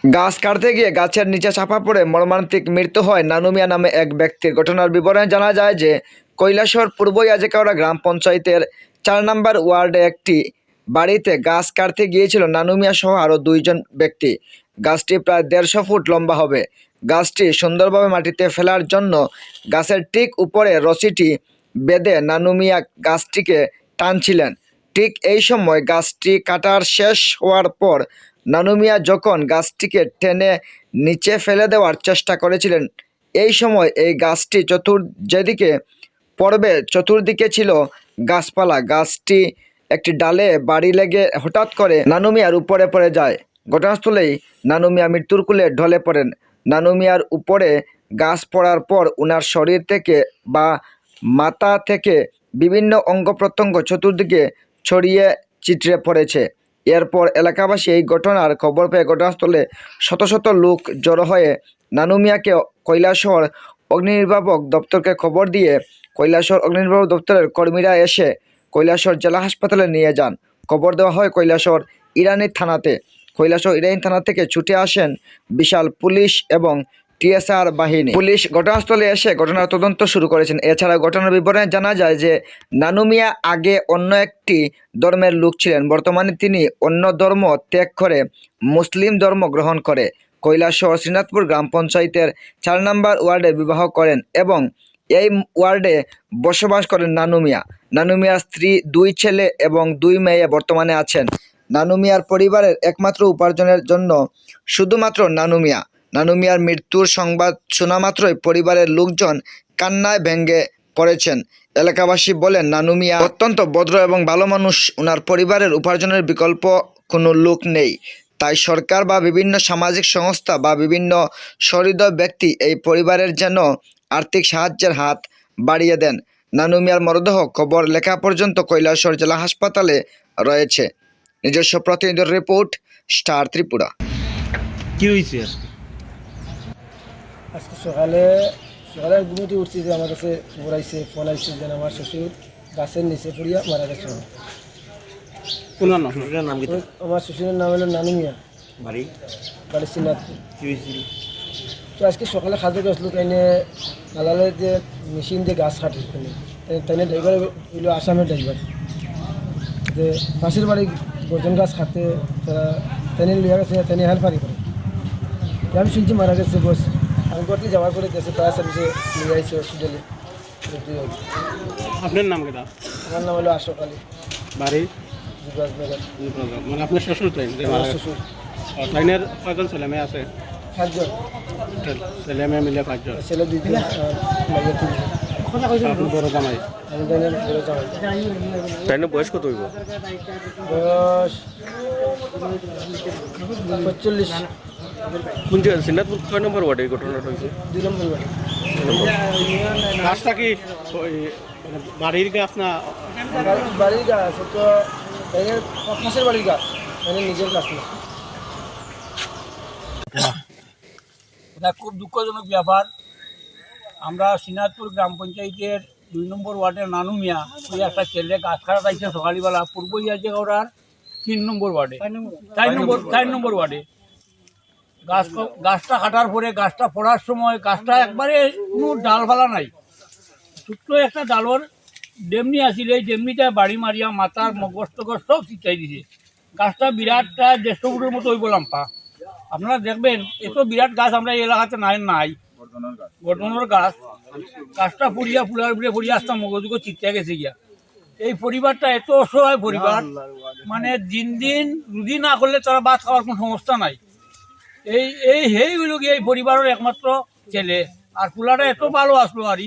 গাছ কাটতে গিয়ে গাছের নিচে চাপা পড়ে মর্মান্তিক মৃত্যু হয় নানু মিয়া নামে এক ব্যক্তির। ঘটনার বিবরণে জানা যায় যে কৈলাসহর পূর্ব ইয়াজেকাওড়া গ্রাম পঞ্চায়েতের ৪ নম্বর ওয়ার্ডে একটি বাড়িতে গাছ কাটতে গিয়েছিল নানু মিয়া সহ আরও 2 জন ব্যক্তি। গাছটি প্রায় 150 ফুট লম্বা হবে। গাছটি সুন্দরভাবে মাটিতে ফেলার জন্য গাছের ঠিক উপরে রশিটি বেঁধে নানু মিয়া গাছটিকে টানছিলেন। ঠিক এই সময় গাছটি কাটার শেষ হওয়ার পর নানু মিয়া যখন গাছটিকে টেনে নিচে ফেলে দেওয়ার চেষ্টা করেছিলেন, এই সময় এই গাছটি যেদিকে পড়বে চতুর্দিকে ছিল গাছপালা। গাছটি একটি ডালে বাড়ি লেগে হঠাৎ করে নানু মিয়ার উপরে পড়ে যায়। ঘটনাস্থলেই নানু মিয়া মৃত্যুর কোলে ঢলে পড়েন। নানু মিয়ার উপরে গাছ পড়ার পর উনার শরীর থেকে বা মাথা থেকে বিভিন্ন অঙ্গ প্রত্যঙ্গ চতুর্দিকে ছড়িয়ে ছিটড়ে পড়েছে। এরপর এলাকাবাসী এই ঘটনার খবর পেয়ে ঘটনাস্থলে শত শত লোক জড়ো হয়ে নানু মিয়াকে কৈলাসহর অগ্নিনির্বাপক দপ্তরকে খবর দিয়ে কৈলাসহর অগ্নিনির্বাপক দপ্তরের কর্মীরা এসে কৈলাসহর জেলা হাসপাতালে নিয়ে যান। খবর দেওয়া হয় কৈলাসহর ইরানি থানাতে। কৈলাসহর ইরানি থানা থেকে ছুটে আসেন বিশাল পুলিশ এবং টিএসআর বাহিনী। পুলিশ ঘটনাস্থলে এসে ঘটনার তদন্ত শুরু করেছেন। এছাড়া ঘটনার বিবরণে জানা যায় যে নানু মিয়া আগে অন্য একটি ধর্মের লোক ছিলেন। বর্তমানে তিনি অন্য ধর্ম ত্যাগ করে মুসলিম ধর্ম গ্রহণ করে কৈলাসহর শ্রীনাথপুর গ্রাম পঞ্চায়েতের ৪ নম্বর ওয়ার্ডে বিবাহ করেন এবং এই ওয়ার্ডে বসবাস করেন নানু মিয়া। নানু মিয়ার স্ত্রী, 2 ছেলে এবং 2 মেয়ে বর্তমানে আছেন। নানু মিয়ার পরিবারের একমাত্র উপার্জনের জন্য শুধুমাত্র নানু মিয়া। নানু মিয়ার মৃত্যুর সংবাদ শোনা মাত্রই পরিবারের লোকজন কান্নায় ভেঙে পড়েছেন। এলাকাবাসী বলেন, নানু মিয়া অত্যন্ত ভদ্র এবং ভালো মানুষ। ওনার পরিবারের উপার্জনের বিকল্প কোনো লোক নেই। তাই সরকার বা বিভিন্ন সামাজিক সংস্থা বা বিভিন্ন সহৃদয় ব্যক্তি এই পরিবারের যেন আর্থিক সাহায্যের হাত বাড়িয়ে দেন। নানু মিয়ার মরদেহ খবর লেখা পর্যন্ত কৈলাসহর জেলা হাসপাতালে রয়েছে। নিজস্ব প্রতিনিধির রিপোর্ট, স্টার ত্রিপুরা। কি হয়েছে আজকে সকালে ঘুমিয়ে উঠছি যে আমার কাছে ঘুরাইছে ফোন আইছে যে আমার শ্বশুর গাছের নিচে পড়িয়া মারা গেছে। আমার শ্বশুরের নাম হলো নানু মিয়া, বাড়ি শ্রীনাথপুর। তো আজকে সকালে খাদ্য গেছিল তাইনে নালালের যে মেশিন যে গাছ কাটে তাইনে ড্রাইভার হইল আসামের ড্রাইভার, যে পাশের বাড়ি গর্জন গাছ খাটতে তারা তাইনে লিয়া গেছে, তাইনে হেল্পারি করে। আমি শুনছি মারা গেছে। বস আমি করতে যাওয়ার পরে গেছে ফায়ার সার্ভিসে নিয়ে আইছে হসপিটালে। আপনার নাম কেটা? আমার নাম হলো আশোক আলী, বাড়ি যুবরাজনগর। মানে আপনার শ্বশুর ট্রেন? আমার শ্বশুর। ট্রেনের কয়জন ছেলে মেয়ে আছে? 5 জন ছেলে মেয়ে মিলে 5 জন। ছেলে 2 জন, মাইয়া 3 জন। আপনি বড় জামাই? আমি ট্রেনের বড় জামাই। ট্রেনের বয়স কত হইব? বয়স 45। কোন জায়গা? শ্রীনাথপুর কয় নম্বর ওয়ার্ডে এই ঘটনাটা হয়েছে? 2 নম্বর বাড়ি। গাছটা কি ওই মানে বাড়ির গাছ না? বাড়ির গাছ তো পাশের বাড়ির গাছ, মানে নিজের গাছ না। এটা খুব দুঃখজনক ব্যাপার। আমরা শ্রীনাথপুর গ্রাম পঞ্চায়েতের 2 নম্বর ওয়ার্ডের নানু মিয়া ওই একটা ছেলে গাছ কাটা আইছে সকালবেলা পূর্ব ইয়াজেকাওড়ার 3 নম্বর ওয়ার্ডে, 4 নম্বর ওয়ার্ডে। গাছটা কাটার পরে গাছটা পড়ার সময় গাছটা একবারে কোনো ডালফালা নাই, ছোট্ট একটা ডালর ডেমনি আসিল। এই ডেমনিটা বাড়ি মারিয়া মাথার মগজ টগজ সব ছিটাই দিছে। গাছটা বিরাটটা 150 ফুটের মতো হইব লম্বা। আপনারা দেখবেন এত বিরাট গাছ আমরা এই এলাকাতে নাই গর্ধনের গাছ। গাছটা পুড়িয়া ফুলার উপরে পড়িয়া আসতাম মগজুকে চিৎকা গেছে গিয়া। এই পরিবারটা এত অসহায় পরিবার, মানে দিন দিন রুজি না করলে তারা ভাত খাওয়ার কোনো সমস্যা নাই। এইগুলো গিয়ে এই পরিবারের একমাত্র ছেলে। আর ফুলাটা এত ভালো আসলো আর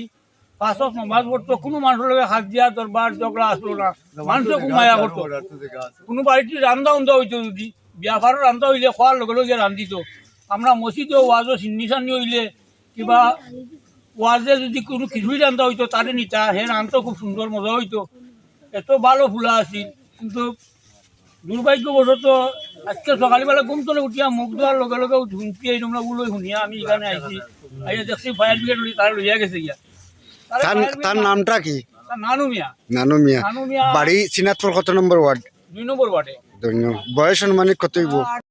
পাঁচ নমাজ পড়তো, কোনো মানুষের লগে হাত দিয়া দরবার ঝগড়া আসলো না, মানুষও খুব মায়া করতো। কোনো বাড়িতে রান্ধা উন্ধা হইতো, যদি বিয়াফারও রান্ধা হইলে খোয়ার লগে লগে রান্ধিত। আমরা মসজিদও ওয়াজও সিন্নিসানি হইলে কিবা ওয়াজে যদি কোনো খিচুড়ি রান্ধা হইতো তারে নিতা, হে রান্ধতো খুব সুন্দর মজা হইতো। এত ভালো ফুলা আছিল। কিন্তু দুর্ভাগ্যবশত আজকে সকালবেলা ঘুম তোলে উঠিয়া মুখ ধোয়ার লগে লগে ঝুঁকি এই নোংরাগুলো শুনিয়া আমি এখানে আইছি। আইয়া দেখছি ফায়ার ব্রিগেড তারা লইয়া গেছে গিয়া। তার নামটা কি? নানু মিয়া। নানু মিয়া, বাড়ি শ্রীনাথপুর কত নম্বর ওয়ার্ড? 2 নম্বর ওয়ার্ডে। বয়স অনুমানিক কত হইব?